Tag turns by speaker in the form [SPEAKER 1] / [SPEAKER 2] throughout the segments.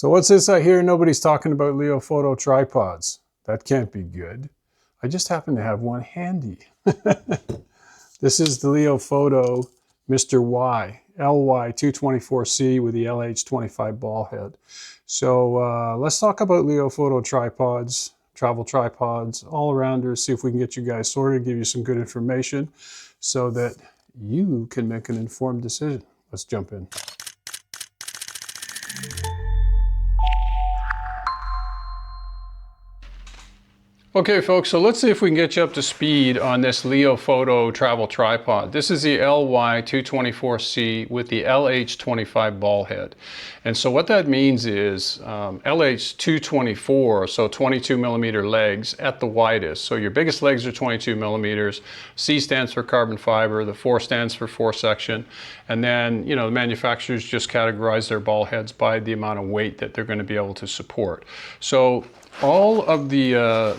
[SPEAKER 1] So what's this I hear? Nobody's talking about Leofoto tripods. That can't be good. I just happen to have one handy. This is the Leofoto Mr. Y, LY224C with the LH25 ball head. So let's talk about Leofoto tripods, travel tripods, all-arounders, see if we can get you guys sorted, give you some good information so that you can make an informed decision. Let's jump in. Okay folks, so let's see if we can get you up to speed on this Leofoto travel tripod. This is the LY224C with the LH25 ball head. And so what that means is LH224, so 22 millimeter legs at the widest. So your biggest legs are 22 millimeters. C stands for carbon fiber, the 4 stands for 4 section. And then, you know, the manufacturers just categorize their ball heads by the amount of weight that they're going to be able to support. So all of the, I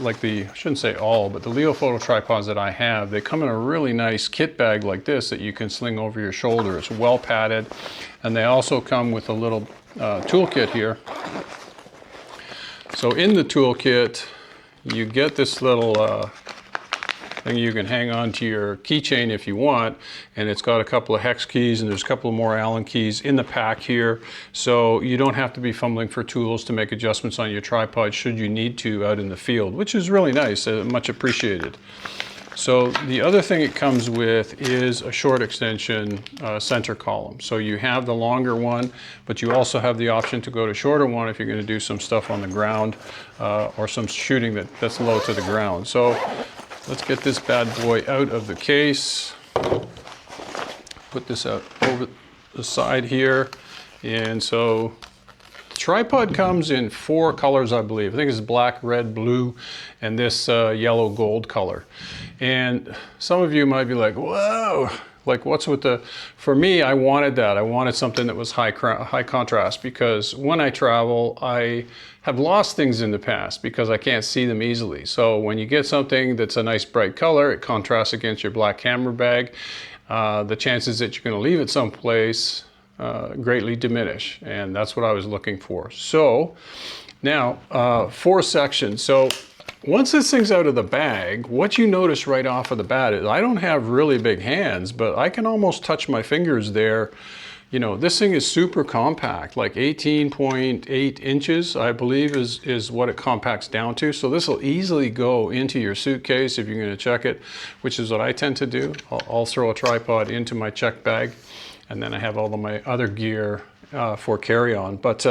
[SPEAKER 1] shouldn't say all, but the Leofoto tripods that I have, they come in a really nice kit bag like this that you can sling over your shoulder. It's well padded, and they also come with a little toolkit here. So in the toolkit, you get this little thing you can hang on to your keychain if you want, and it's got a couple of hex keys and there's a couple of more Allen keys in the pack here, so you don't have to be fumbling for tools to make adjustments on your tripod should you need to out in the field, which is really nice, much appreciated. So the other thing it comes with is a short extension center column. So you have the longer one, but you also have the option to go to shorter one if you're going to do some stuff on the ground or some shooting that's low to the ground. So let's get this bad boy out of the case. Put this out over the side here. And so the tripod comes in 4 colors, I believe. I think it's black, red, blue, and this yellow gold color. And some of you might be like, whoa, like what's with the, for me, I wanted that. I wanted something that was high contrast, because when I travel, I have lost things in the past because I can't see them easily. So when you get something that's a nice bright color, it contrasts against your black camera bag. The chances that you're going to leave it someplace greatly diminish, and that's what I was looking for. So now 4 sections. So once this thing's out of the bag, what you notice right off of the bat is I don't have really big hands, but I can almost touch my fingers there. You know, this thing is super compact, like 18.8 inches, I believe is what it compacts down to. So this will easily go into your suitcase if you're going to check it, which is what I tend to do. I'll throw a tripod into my check bag, and then I have all of my other gear for carry-on. But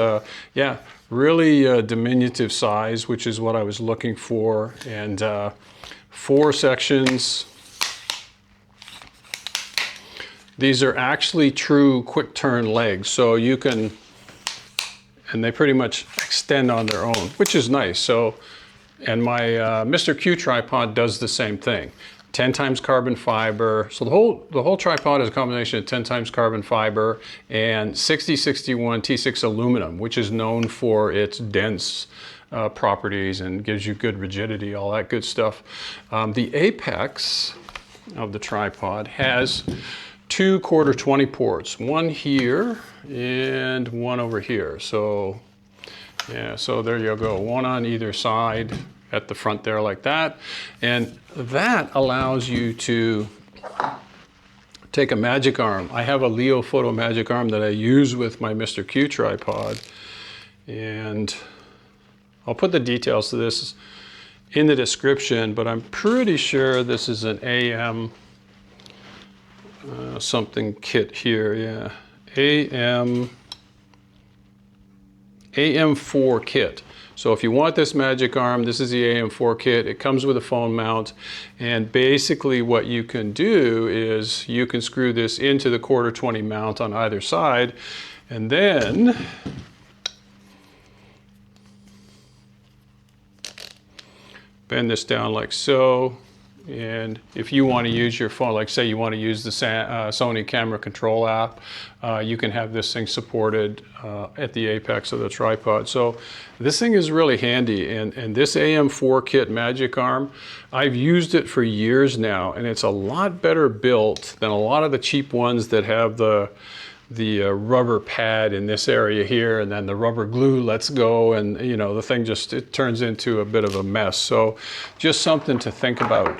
[SPEAKER 1] yeah, really diminutive size, which is what I was looking for. And 4 sections. These are actually true quick turn legs, so you can, and they pretty much extend on their own, which is nice. So, and my Mr. Q tripod does the same thing. 10 times carbon fiber. So the whole tripod is a combination of 10 times carbon fiber and 6061 T6 aluminum, which is known for its dense properties and gives you good rigidity, all that good stuff. The apex of the tripod has 2 /20 ports, one here and one over here. So yeah, so there you go, one on either side at the front there like that. And that allows you to take a magic arm. I have a Leofoto magic arm that I use with my Mr. Q tripod. And I'll put the details to this in the description, but I'm pretty sure this is an AM something kit here, yeah. AM4 kit. So if you want this magic arm, this is the AM4 kit. It comes with a phone mount, and basically what you can do is you can screw this into the 1/4-20 mount on either side, and then bend this down like so. And if you want to use your phone, like say you want to use the Sony camera control app, you can have this thing supported at the apex of the tripod. So this thing is really handy, and this AM4 kit magic arm, I've used it for years now, and it's a lot better built than a lot of the cheap ones that have the rubber pad in this area here, and then the rubber glue lets go, and you know, the thing just, it turns into a bit of a mess. So just something to think about.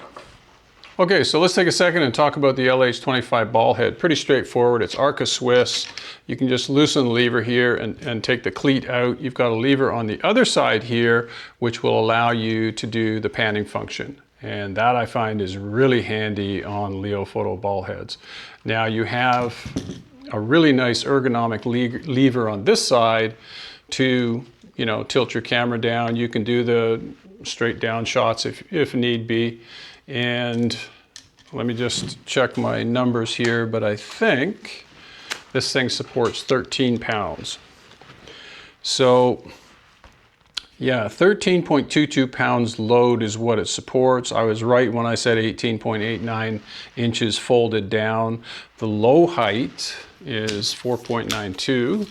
[SPEAKER 1] Okay, so let's take a second and talk about the LH25 ball head. Pretty straightforward. It's Arca Swiss. You can just loosen the lever here and take the cleat out. You've got a lever on the other side here which will allow you to do the panning function. And that I find is really handy on Leofoto ball heads. Now you have a really nice ergonomic lever on this side to, you know, tilt your camera down. You can do the straight down shots if need be. And let me just check my numbers here, but I think this thing supports 13 pounds. So yeah, 13.22 pounds load is what it supports. I was right when I said 18.89 inches folded down. The low height is 4.92.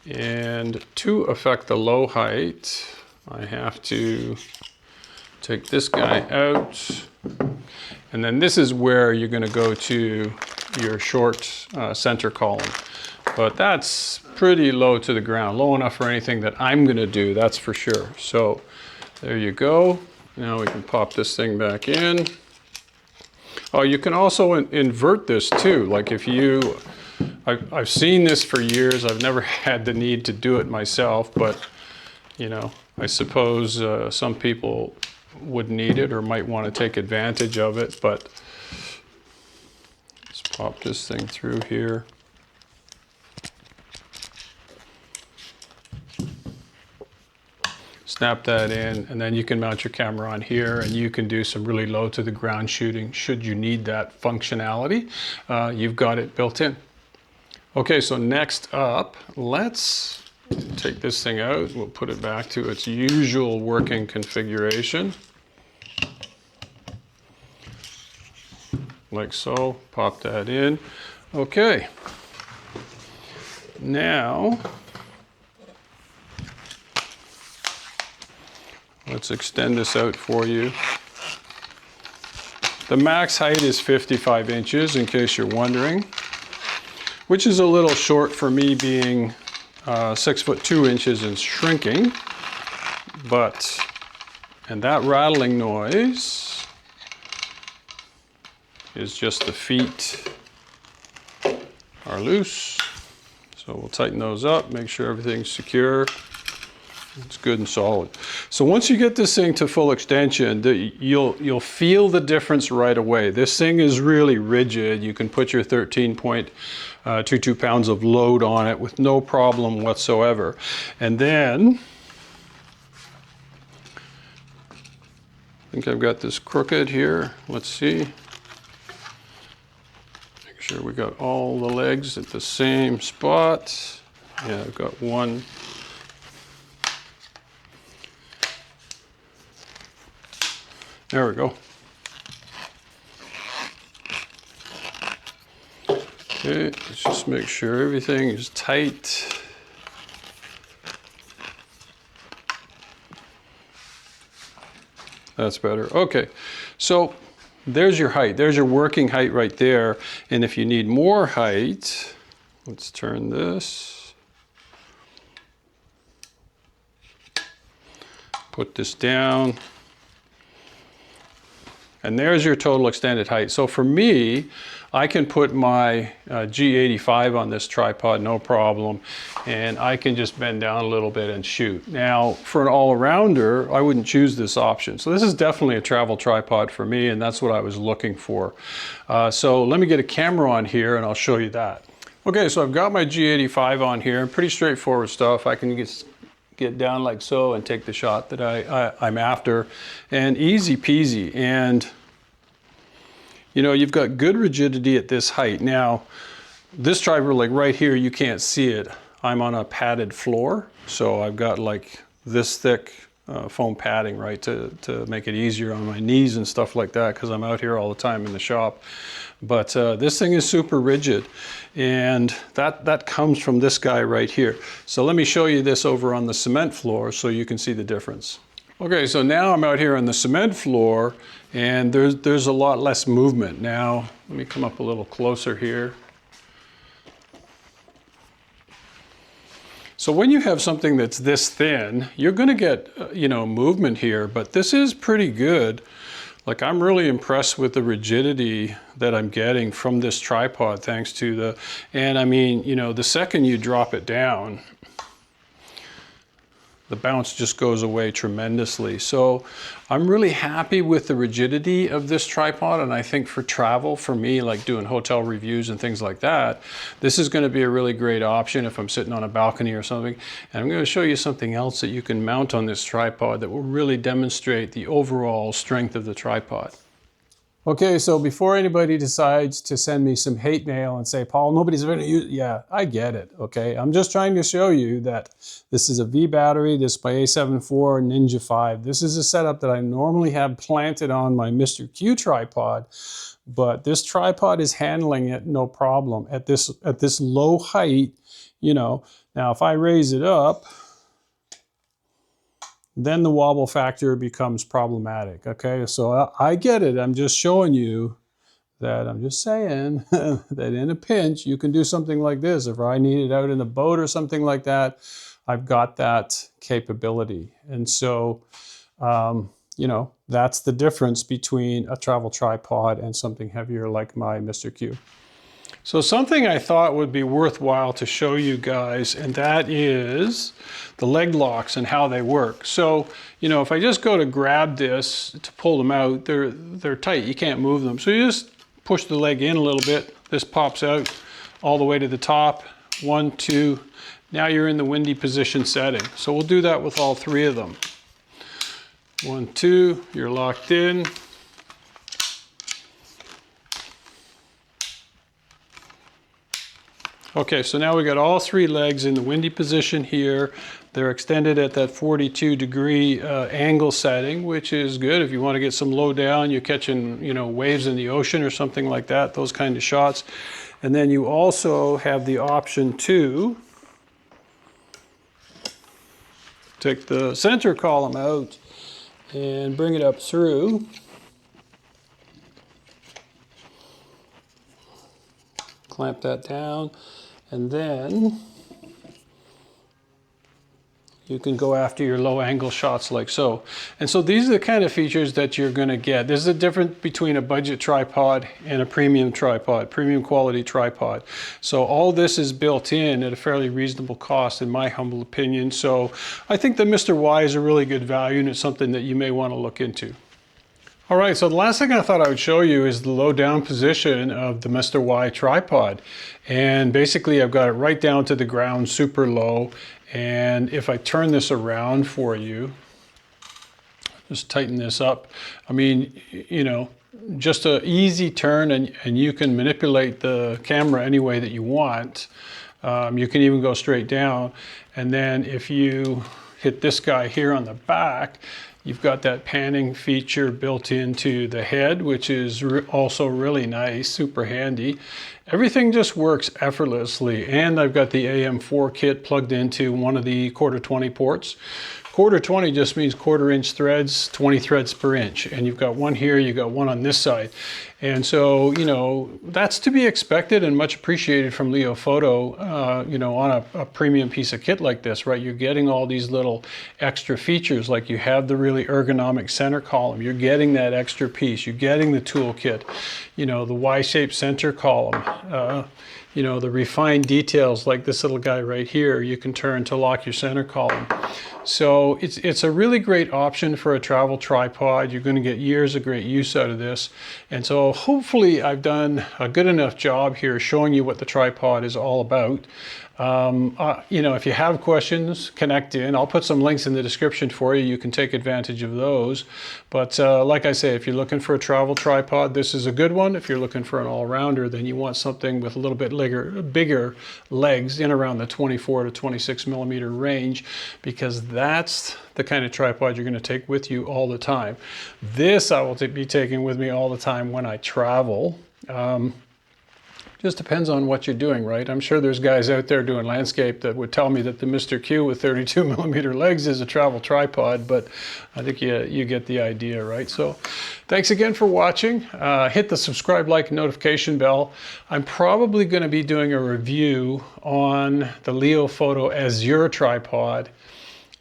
[SPEAKER 1] And to affect the low height, I have to take this guy out. And then this is where you're going to go to your short center column. But that's pretty low to the ground, low enough for anything that I'm going to do, that's for sure. So there you go. Now we can pop this thing back in. Oh, you can also invert this too. Like if you, I've seen this for years. I've never had the need to do it myself, but you know, I suppose some people would need it or might want to take advantage of it. But let's pop this thing through here. Snap that in, and then you can mount your camera on here, and you can do some really low to the ground shooting should you need that functionality. You've got it built in. Okay, so next up, let's take this thing out. We'll put it back to its usual working configuration. Like so, pop that in. Okay, now let's extend this out for you. The max height is 55 inches, in case you're wondering, which is a little short for me being 6'2" and shrinking. But, and that rattling noise is just the feet are loose. So we'll tighten those up, make sure everything's secure. It's good and solid. So once you get this thing to full extension, you'll feel the difference right away. This thing is really rigid. You can put your 13.22 pounds of load on it with no problem whatsoever. And then, I think I've got this crooked here. Let's see. Make sure we got all the legs at the same spot. Yeah, I've got one. There we go. Okay, let's just make sure everything is tight. That's better. Okay, so there's your height. There's your working height right there. And if you need more height, let's turn this. Put this down. And there's your total extended height. So for me, I can put my G85 on this tripod, no problem. And I can just bend down a little bit and shoot. Now, for an all-rounder, I wouldn't choose this option. So this is definitely a travel tripod for me, and that's what I was looking for. So let me get a camera on here and I'll show you that. Okay, so I've got my G85 on here. Pretty straightforward stuff. I can get down like so and take the shot that I'm after, and easy peasy. And you know, you've got good rigidity at this height. Now this tripod, like right here, you can't see it. I'm on a padded floor, so I've got like this thick foam padding, right, to make it easier on my knees and stuff like that, because I'm out here all the time in the shop. But this thing is super rigid, and that comes from this guy right here. So let me show you this over on the cement floor so you can see the difference. Okay, so now I'm out here on the cement floor and there's a lot less movement. Now, let me come up a little closer here. So when you have something that's this thin, you're going to get, movement here, but this is pretty good. Like, I'm really impressed with the rigidity that I'm getting from this tripod thanks to and I mean, the second you drop it down, the bounce just goes away tremendously. So I'm really happy with the rigidity of this tripod, and I think for travel, for me, like doing hotel reviews and things like that, this is going to be a really great option if I'm sitting on a balcony or something. And I'm going to show you something else that you can mount on this tripod that will really demonstrate the overall strength of the tripod. Okay, so before anybody decides to send me some hate mail and say, Paul, nobody's going to use, yeah, I get it, okay? I'm just trying to show you that this is a V battery, this is my A7 IV Ninja 5. This is a setup that I normally have planted on my Mr. Q tripod, but this tripod is handling it no problem at this low height, Now, if I raise it up, then the wobble factor becomes problematic, okay? So I get it. I'm just showing you that, I'm just saying that in a pinch, you can do something like this. If I need it out in a boat or something like that, I've got that capability. And so, that's the difference between a travel tripod and something heavier like my Mr. Q. So something I thought would be worthwhile to show you guys, and that is the leg locks and how they work. So, if I just go to grab this to pull them out, they're tight, you can't move them. So you just push the leg in a little bit, this pops out all the way to the top, 1, 2, now you're in the windy position setting. So we'll do that with all 3 of them. 1, 2, you're locked in. Okay, so now we got all 3 legs in the windy position here. They're extended at that 42-degree angle setting, which is good if you want to get some low down, you're catching, waves in the ocean or something like that, those kind of shots. And then you also have the option to take the center column out and bring it up through. Clamp that down. And then you can go after your low angle shots like so. And so these are the kind of features that you're going to get. There's a difference between a budget tripod and a premium tripod, premium quality tripod. So all this is built in at a fairly reasonable cost in my humble opinion. So I think the Mr. Y is a really good value, and it's something that you may want to look into. All right, so the last thing I thought I would show you is the low down position of the Mr. Y tripod. And basically I've got it right down to the ground, super low. And if I turn this around for you, just tighten this up. I mean, just an easy turn, and you can manipulate the camera any way that you want. You can even go straight down. And then if you hit this guy here on the back, you've got that panning feature built into the head, which is also really nice, super handy. Everything just works effortlessly. And I've got the AM4 kit plugged into one of the 1/4-20 ports. 1/4-20 just means 1/4 inch threads, 20 threads per inch. And you've got one here, you've got one on this side. And so, that's to be expected and much appreciated from Leofoto, on a premium piece of kit like this, right? You're getting all these little extra features, like you have the really ergonomic center column. You're getting that extra piece. You're getting the toolkit, the Y-shaped center column. The refined details like this little guy right here, you can turn to lock your center column. So it's a really great option for a travel tripod. You're going to get years of great use out of this. And so hopefully I've done a good enough job here showing you what the tripod is all about. If you have questions, connect in. I'll put some links in the description for you. You can take advantage of those. But like I say, if you're looking for a travel tripod, this is a good one. If you're looking for an all-rounder, then you want something with a little bit bigger legs in around the 24 to 26 millimeter range, because that's the kind of tripod you're going to take with you all the time. This I will be taking with me all the time when I travel. Just depends on what you're doing, right? I'm sure there's guys out there doing landscape that would tell me that the Mr. Q with 32 millimeter legs is a travel tripod, but I think you get the idea, right? So thanks again for watching. Hit the subscribe, like, and notification bell. I'm probably going to be doing a review on the Leofoto Azure tripod.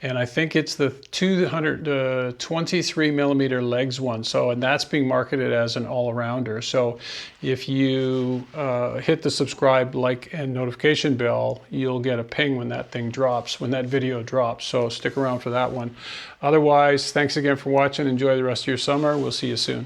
[SPEAKER 1] And I think it's the 223 millimeter legs one. So, and that's being marketed as an all-rounder. So if you hit the subscribe, like, and notification bell, you'll get a ping when that thing drops, when that video drops. So stick around for that one. Otherwise, thanks again for watching. Enjoy the rest of your summer. We'll see you soon.